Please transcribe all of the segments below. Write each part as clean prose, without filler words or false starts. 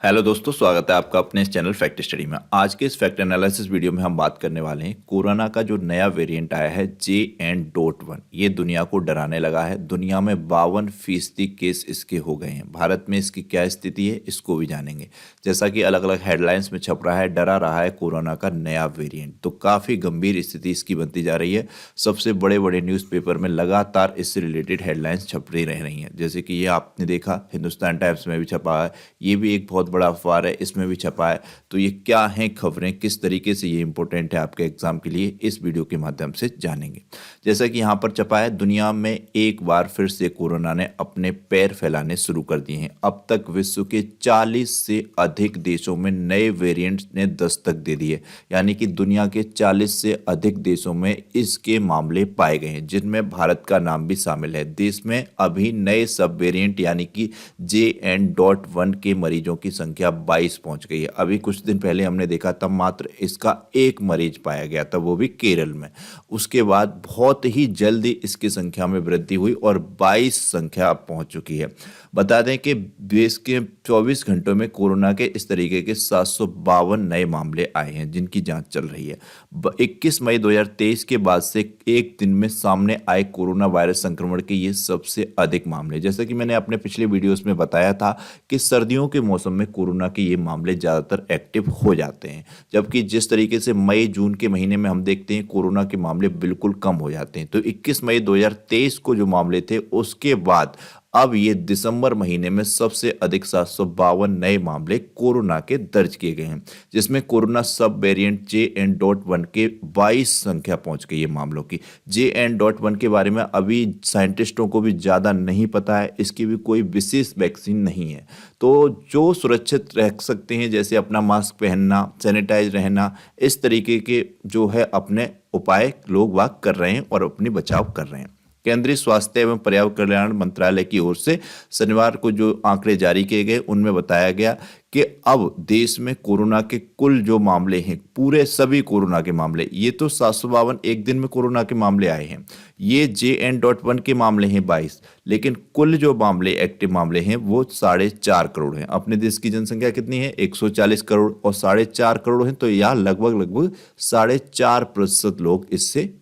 Hello दोस्तों, स्वागत है आपका अपने इस चैनल फैक्ट स्टडी में। आज के इस फैक्ट एनालिसिस वीडियो में हम बात करने वाले हैं कोरोना का जो नया वेरिएंट आया है JN.1। ये दुनिया को डराने लगा है। दुनिया में 52% केस इसके हो गए हैं। भारत में इसकी क्या स्थिति है, इसको भी जानेंगे। जैसा कि अलग अलग हेडलाइंस में छप रहा है, डरा रहा है कोरोना का नया वेरिएंट, तो काफ़ी गंभीर स्थिति इसकी बनती जा रही है। सबसे बड़े बड़े न्यूज़पेपर में लगातार इससे रिलेटेड हेडलाइंस छप रही हैं। जैसे कि ये आपने देखा, हिंदुस्तान टाइम्स में भी छपा है, ये भी एक बहुत बड़ा अखबार है, इसमें भी छपा है। तो ये क्या हैं खबरें, किस तरीके से ये इंपॉर्टेंट है आपके एग्जाम के लिए, इस वीडियो के माध्यम से जानेंगे। जैसा कि यहाँ पर छपा है, दुनिया में एक बार फिर से कोरोना ने अपने पैर फैलाने शुरू कर दिए हैं। अब तक विश्व के 40 से अधिक देशों में नए वेरिएंट्स ने दस्तक दे दी है। यानी कि दुनिया के 40 से अधिक देशों में इसके मामले पाए गए हैं, जिनमें भारत का नाम भी शामिल है। देश में अभी नए सब वेरिएंट यानी कि JN.1 के मरीजों की संख्या 22 पहुंच गई है। अभी कुछ दिन पहले हमने देखा तब मात्र इसका एक मरीज पाया गया था, वो भी केरल में। उसके बाद बहुत ही जल्दी इसकी संख्या में वृद्धि हुई और 22 संख्या अब पहुंच चुकी है। बता दें कि देश के 24 घंटों में कोरोना के इस तरीके के 752 नए मामले आए हैं, जिनकी जांच चल रही है। 21 मई 2023 के बाद से एक दिन में सामने आए कोरोना वायरस संक्रमण के ये सबसे अधिक मामले। जैसा कि मैंने अपने पिछले वीडियोस में बताया था कि सर्दियों के मौसम में कोरोना के ये मामले ज़्यादातर एक्टिव हो जाते हैं, जबकि जिस तरीके से मई जून के महीने में हम देखते हैं कोरोना के मामले बिल्कुल कम हो जाते हैं। तो 21 मई 2023 को जो मामले थे, उसके बाद अब ये दिसंबर महीने में सबसे अधिक 752 नए मामले कोरोना के दर्ज किए गए हैं, जिसमें कोरोना सब वेरिएंट JN.1 के 22 संख्या पहुंच गई है मामलों की। JN.1 के बारे में अभी साइंटिस्टों को भी ज़्यादा नहीं पता है, इसकी भी कोई विशेष वैक्सीन नहीं है। तो जो सुरक्षित रह सकते हैं, जैसे अपना मास्क पहनना, सैनिटाइज रहना, इस तरीके के जो है अपने उपाय लोग वाग कर रहे हैं और अपनी बचाव कर रहे हैं। केंद्रीय स्वास्थ्य एवं पर्यावरण कल्याण मंत्रालय की ओर से शनिवार को जो आंकड़े जारी किए गए, उनमें बताया गया कि अब देश में कोरोना के कुल जो मामले हैं, पूरे सभी कोरोना के मामले, ये तो 752 एक दिन में कोरोना के मामले आए हैं, ये JN.1 के मामले हैं 22, लेकिन कुल जो मामले एक्टिव मामले हैं वो 4.5 करोड़ हैं। अपने देश की जनसंख्या कितनी है? 140 करोड़, और 4.5 करोड़ है, तो यहाँ लगभग 4.5% लोग इससे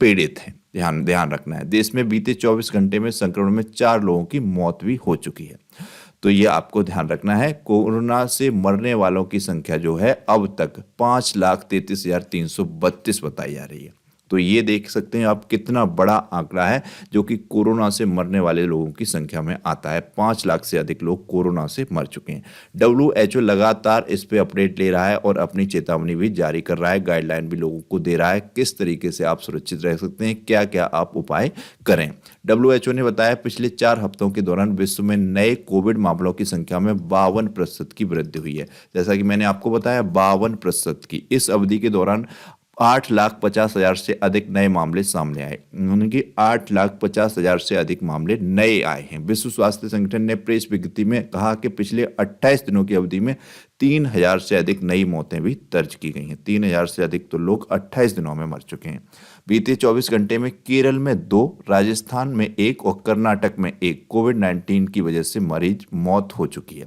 पीड़ित हैं। ध्यान रखना है। देश में बीते 24 घंटे में संक्रमण में 4 लोगों की मौत भी हो चुकी है। तो ये आपको ध्यान रखना है। कोरोना से मरने वालों की संख्या जो है अब तक 5,33,332 बताई जा रही है। तो ये देख सकते हैं आप कितना बड़ा आंकड़ा है जो कि कोरोना से मरने वाले लोगों की संख्या में आता है। 5 लाख से अधिक लोग कोरोना से मर चुके हैं। WHO लगातार इस पे अपडेट ले रहा है और अपनी चेतावनी भी जारी कर रहा है, गाइडलाइन भी लोगों को दे रहा है किस तरीके से आप सुरक्षित रह सकते हैं, क्या क्या आप उपाय करें। WHO ने बताया पिछले 4 हफ्तों के दौरान विश्व में नए कोविड मामलों की संख्या में 52% की वृद्धि हुई है। जैसा कि मैंने आपको बताया, 52% की। इस अवधि के दौरान 8,50,000 से अधिक नए मामले सामने आए। यानी कि 8,50,000 से अधिक मामले नए आए हैं। विश्व स्वास्थ्य संगठन ने प्रेस विज्ञप्ति में कहा कि पिछले 28 दिनों की अवधि में 3,000 से अधिक नई मौतें भी दर्ज की गई हैं। 3,000 से अधिक तो लोग 28 दिनों में मर चुके हैं। बीते 24 घंटे में केरल में 2, राजस्थान में 1 और कर्नाटक में 1 कोविड-19 की वजह से मरीज मौत हो चुकी है।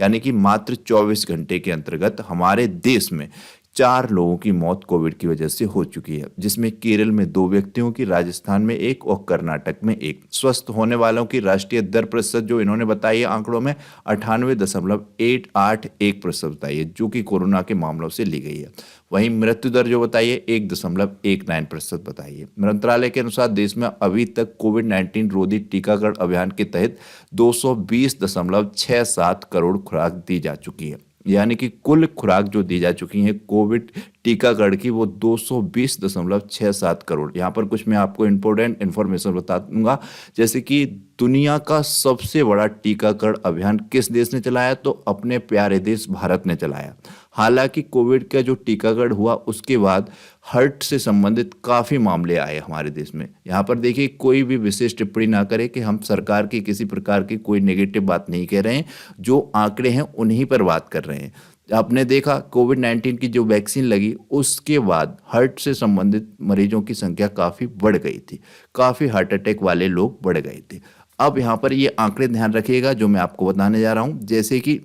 यानी कि मात्र 24 घंटे के अंतर्गत हमारे देश में 4 लोगों की मौत कोविड की वजह से हो चुकी है, जिसमें केरल में 2 व्यक्तियों की, राजस्थान में 1 और कर्नाटक में 1। स्वस्थ होने वालों की राष्ट्रीय दर प्रतिशत जो इन्होंने बताई है आंकड़ों में 98.881% बताई है, जो कि कोरोना के मामलों से ली गई है। वहीं मृत्यु दर जो बताई है 1.19% बताई है। मंत्रालय के अनुसार देश में अभी तक कोविड-19 रोधी टीकाकरण अभियान के तहत 220.67 करोड़ खुराक दी जा चुकी है। यानी कि कुल खुराक जो दी जा चुकी है कोविड टीकाकरण की, वो 220.67 करोड़। यहाँ पर कुछ मैं आपको इंपॉर्टेंट इन्फॉर्मेशन बता दूंगा, जैसे कि दुनिया का सबसे बड़ा टीकाकरण अभियान किस देश ने चलाया? तो अपने प्यारे देश भारत ने चलाया। हालांकि कोविड का जो टीकाकरण हुआ उसके बाद हार्ट से संबंधित काफ़ी मामले आए हमारे देश में। यहाँ पर देखिए, कोई भी विशेष टिप्पणी ना करे कि हम सरकार की किसी प्रकार की कोई नेगेटिव बात नहीं कह रहे हैं, जो आंकड़े हैं उन्हीं पर बात कर रहे हैं। आपने देखा कोविड-19 की जो वैक्सीन लगी उसके बाद हार्ट से संबंधित मरीजों की संख्या काफ़ी बढ़ गई थी, काफ़ी हार्ट अटैक वाले लोग बढ़ गए थे। अब यहाँ पर ये आंकड़े ध्यान रखिएगा जो मैं आपको बताने जा रहा हूँ। जैसे कि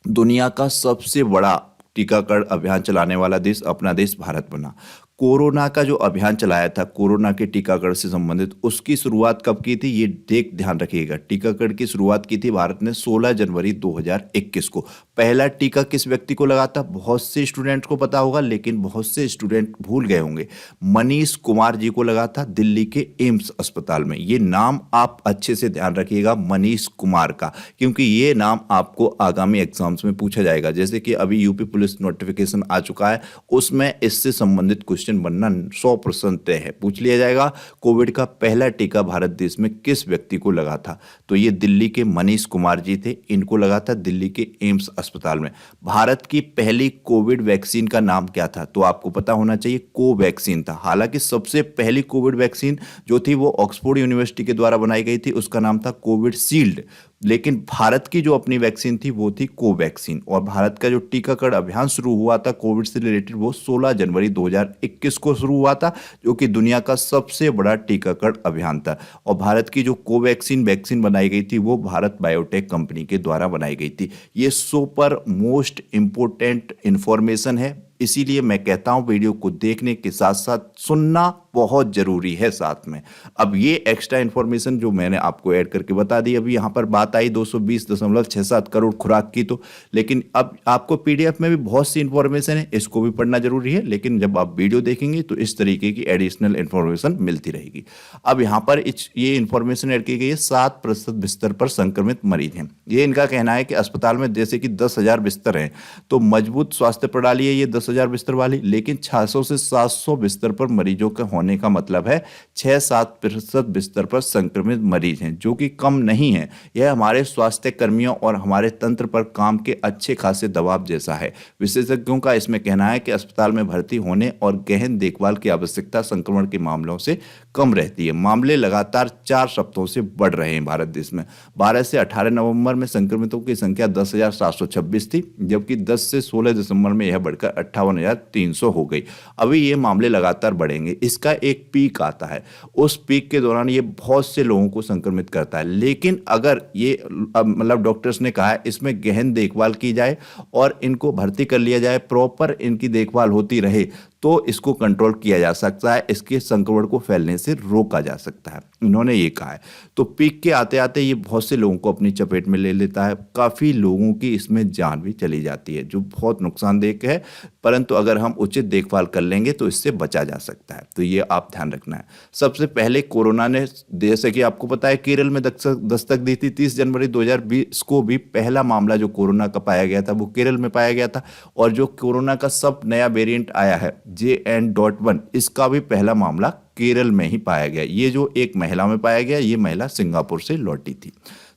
दुनिया का सबसे बड़ा टीकाकरण अभियान चलाने वाला देश अपना देश भारत बना। कोरोना का जो अभियान चलाया था, कोरोना के टीकाकरण से संबंधित, उसकी शुरुआत कब की थी ये ध्यान रखिएगा। टीकाकरण की शुरुआत की थी भारत ने 16 जनवरी 2021 को। पहला टीका किस व्यक्ति को लगा था? बहुत से स्टूडेंट्स को पता होगा, लेकिन बहुत से स्टूडेंट भूल गए होंगे। मनीष कुमार जी को लगा था दिल्ली के एम्स अस्पताल में। ये नाम आप अच्छे से ध्यान रखिएगा, मनीष कुमार का, क्योंकि ये नाम आपको आगामी एग्जाम्स में पूछा जाएगा। जैसे कि अभी यूपी पुलिस नोटिफिकेशन आ चुका है, उसमें इससे संबंधित क्वेश्चन बनना 100% तय है। पूछ लिया जाएगा कोविड का पहला टीका भारत देश में किस व्यक्ति को लगा था, तो ये दिल्ली के मनीष कुमार जी थे। इनको लगा था दिल्ली के एम्स अस्पताल में। भारत की पहली कोविड वैक्सीन का नाम क्या था? तो आपको पता होना चाहिए, कोवैक्सीन था। हालांकि सबसे पहली कोविड वैक्सीन जो थी वो ऑक्सफोर्ड यूनिवर्सिटी के द्वारा बनाई गई थी, उसका नाम था कोविडशील्ड। लेकिन भारत की जो अपनी वैक्सीन थी वो थी कोवैक्सीन। और भारत का जो टीकाकरण अभियान शुरू हुआ था कोविड से रिलेटेड, वो 16 जनवरी 2021 को शुरू हुआ था, जो कि दुनिया का सबसे बड़ा टीकाकरण अभियान था। और भारत की जो कोवैक्सीन वैक्सीन बनाई गई थी वो भारत बायोटेक कंपनी के द्वारा बनाई गई थी। ये सुपर मोस्ट इंपोर्टेंट इंफॉर्मेशन है, इसीलिए मैं कहता हूं वीडियो को देखने के साथ साथ सुनना बहुत जरूरी है साथ में। अब ये एक्स्ट्रा इंफॉर्मेशन जो मैंने आपको ऐड करके बता दी, अभी यहाँ पर बात आई 220.67 करोड़ खुराक की, तो लेकिन अब आपको पीडीएफ में भी बहुत सी इंफॉर्मेशन है, इसको भी पढ़ना जरूरी है, लेकिन जब आप वीडियो देखेंगे तो इस तरीके की एडिशनल इंफॉर्मेशन मिलती रहेगी। अब यहाँ पर ये इंफॉर्मेशन ऐड की गई है, 7% बिस्तर पर संक्रमित मरीज हैं। ये इनका कहना है कि अस्पताल में जैसे कि 10,000 बिस्तर हैं, तो मजबूत स्वास्थ्य प्रणाली है ये 10,000 बिस्तर वाली, लेकिन 600 से 700 बिस्तर पर मरीजों का होने का मतलब है 6-7% बिस्तर पर संक्रमित मरीज हैं, जो कि कम नहीं है। यह हमारे स्वास्थ्य कर्मियों और हमारे तंत्र पर काम के अच्छे खासे दबाव जैसा है। विशेषज्ञों का इसमें कहना है कि अस्पताल में भर्ती होने और गहन देखभाल की आवश्यकता संक्रमण के मामलों से कम रहती है। मामले लगातार 4 सप्ताहों से बढ़ रहे हैं भारत देश में। 12 से 18 नवंबर में संक्रमितों की संख्या 10,726 थी, जबकि 10 से 16 दिसंबर में यह बढ़कर 58,300 हो गई। अभी ये मामले लगातार बढ़ेंगे। इसका एक पीक आता है, उस पीक के दौरान ये बहुत से लोगों को संक्रमित करता है। लेकिन अगर ये मतलब डॉक्टर्स ने कहा है इसमें गहन देखभाल की जाए और इनको भर्ती कर लिया जाए, प्रॉपर इनकी देखभाल होती रहे, तो इसको कंट्रोल किया जा सकता है, इसके संक्रमण को फैलने से रोका जा सकता है, इन्होंने ये कहा है। तो पीक के आते आते ये बहुत से लोगों को अपनी चपेट में ले लेता है, काफ़ी लोगों की इसमें जान भी चली जाती है, जो बहुत नुकसानदेह है। परंतु अगर हम उचित देखभाल कर लेंगे तो इससे बचा जा सकता है, तो ये आप ध्यान रखना है। सबसे पहले कोरोना ने, जैसे कि आपको पता है, केरल में दस्तक दी थी। 30 जनवरी 2020 को भी पहला मामला जो कोरोना का पाया गया था वो केरल में पाया गया था। और जो कोरोना का सब नया वेरिएंट आया है JN.1, इसका भी पहला मामला केरल में ही पाया गया। ये जो एक महिला में पाया गया, ये महिला सिंगापुर से लौटी थी,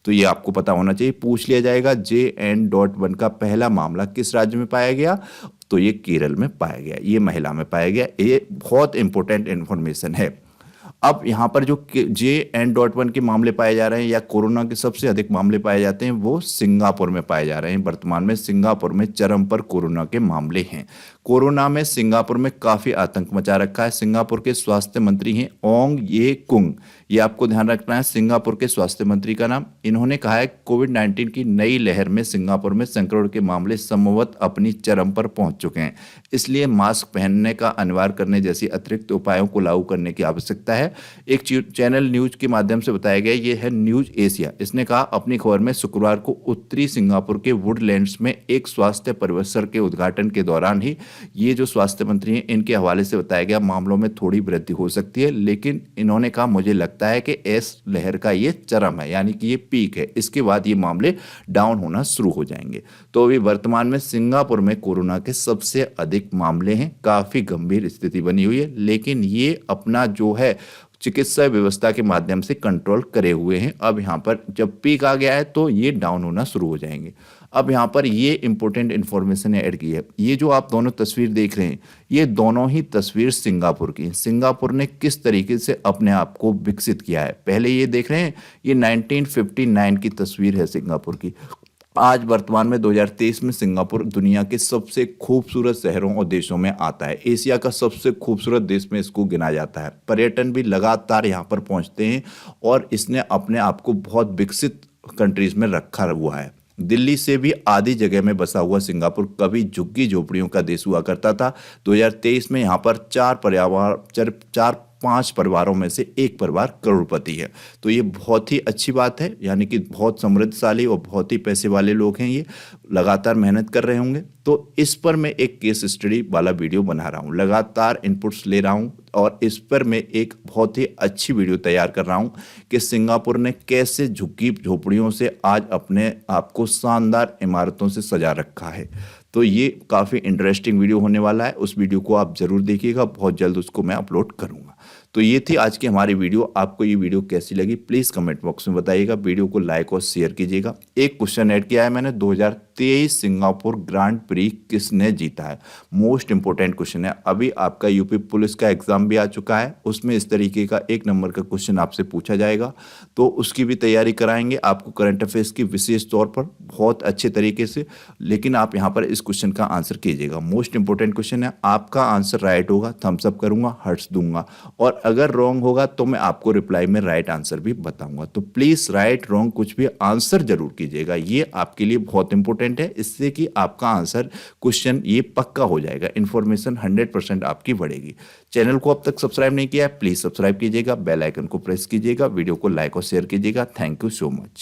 तो ये आपको पता होना चाहिए। पूछ लिया जाएगा JN.1 का पहला मामला किस राज्य में पाया गया, तो ये केरल में पाया गया, ये महिला में पाया गया। ये बहुत इंपॉर्टेंट इंफॉर्मेशन है। अब यहाँ पर जो JN.1 के मामले पाए जा रहे हैं या कोरोना के सबसे अधिक मामले पाए जाते हैं वो सिंगापुर में पाए जा रहे हैं। वर्तमान में सिंगापुर में चरम पर कोरोना के मामले हैं। कोरोना में सिंगापुर में काफ़ी आतंक मचा रखा है। सिंगापुर के स्वास्थ्य मंत्री हैं ओंग ये कुंग, ये आपको ध्यान रखना है सिंगापुर के स्वास्थ्य मंत्री का नाम। इन्होंने कहा है कोविड-19 की नई लहर में सिंगापुर में संक्रमण के मामले संभवतः अपनी चरम पर पहुंच चुके हैं, इसलिए मास्क पहनने का अनिवार्य करने जैसी अतिरिक्त उपायों को लागू करने की आवश्यकता है। एक चैनल न्यूज के माध्यम से बताया गया, ये है न्यूज एशिया। इसने कहा अपनी खबर में शुक्रवार को उत्तरी सिंगापुर के वुडलैंड्स में एक स्वास्थ्य परिसर के उद्घाटन के दौरान ही ये जो स्वास्थ्य मंत्री हैं इनके हवाले से बताया गया मामलों में थोड़ी वृद्धि हो सकती है, लेकिन इन्होंने कहा मुझे लगता है कि इस लहर का ये चरम है, यानी कि ये पीक है, इसके बाद ये मामले डाउन होना शुरू हो जाएंगे। तो अभी वर्तमान में सिंगापुर में कोरोना के सबसे अधिक मामले हैं, काफी गंभीर स्थिति बनी हुई है, लेकिन ये अपना जो है चिकित्सा व्यवस्था के माध्यम से कंट्रोल करे हुए हैं। अब यहाँ पर जब पीक आ गया है तो ये डाउन होना शुरू हो जाएंगे। अब यहाँ पर ये इंपॉर्टेंट इन्फॉर्मेशन ऐड की है। ये जो आप दोनों तस्वीर देख रहे हैं, ये दोनों ही तस्वीर सिंगापुर की। सिंगापुर ने किस तरीके से अपने आप को विकसित किया है, पहले ये देख रहे हैं, ये 1959 की तस्वीर है सिंगापुर की। आज वर्तमान में 2023 में सिंगापुर दुनिया के सबसे खूबसूरत शहरों और देशों में आता है। एशिया का सबसे खूबसूरत देश में इसको गिना जाता है। पर्यटन भी लगातार यहाँ पर पहुँचते हैं और इसने अपने आप को बहुत विकसित कंट्रीज में रखा हुआ है। दिल्ली से भी आधी जगह में बसा हुआ सिंगापुर कभी झुग्गी झोपड़ियों का देश हुआ करता था। 2023 में यहाँ पर चार पांच परिवारों में से एक परिवार करोड़पति है। तो ये बहुत ही अच्छी बात है, यानी कि बहुत समृद्धशाली और बहुत ही पैसे वाले लोग हैं, ये लगातार मेहनत कर रहे होंगे। तो इस पर मैं एक केस स्टडी वाला वीडियो बना रहा हूँ, लगातार इनपुट्स ले रहा हूँ और इस पर मैं एक बहुत ही अच्छी वीडियो तैयार कर रहा हूँ कि सिंगापुर ने कैसे झुग्गी झोपड़ियों से आज अपने आप को शानदार इमारतों से सजा रखा है। तो ये काफ़ी इंटरेस्टिंग वीडियो होने वाला है, उस वीडियो को आप ज़रूर देखिएगा, बहुत जल्द उसको मैं अपलोड करूँगा। तो ये थी आज की हमारी वीडियो। आपको ये वीडियो कैसी लगी प्लीज़ कमेंट बॉक्स में बताइएगा, वीडियो को लाइक और शेयर कीजिएगा। एक क्वेश्चन ऐड किया है मैंने, 2023 सिंगापुर ग्रांड प्री किसने जीता है, मोस्ट इंपॉर्टेंट क्वेश्चन है। अभी आपका यूपी पुलिस का एग्जाम भी आ चुका है, उसमें इस तरीके का 1 नंबर का क्वेश्चन आपसे पूछा जाएगा, तो उसकी भी तैयारी कराएंगे आपको करंट अफेयर्स की विशेष तौर पर बहुत अच्छे तरीके से। लेकिन आप यहाँ पर इस क्वेश्चन का आंसर कीजिएगा, मोस्ट इंपॉर्टेंट क्वेश्चन है। आपका आंसर राइट होगा थम्स अप करूंगा, हर्ट्स दूंगा, और अगर रॉन्ग होगा तो मैं आपको रिप्लाई में राइट आंसर भी बताऊंगा। तो प्लीज राइट रॉन्ग कुछ भी आंसर जरूर कीजिएगा, ये आपके लिए बहुत इंपॉर्टेंट है, इससे कि आपका आंसर क्वेश्चन ये पक्का हो जाएगा, इंफॉर्मेशन 100% आपकी बढ़ेगी। चैनल को अब तक सब्सक्राइब नहीं किया है प्लीज सब्सक्राइब कीजिएगा, बेल आइकन को प्रेस कीजिएगा, वीडियो को लाइक और शेयर कीजिएगा। Thank you so much.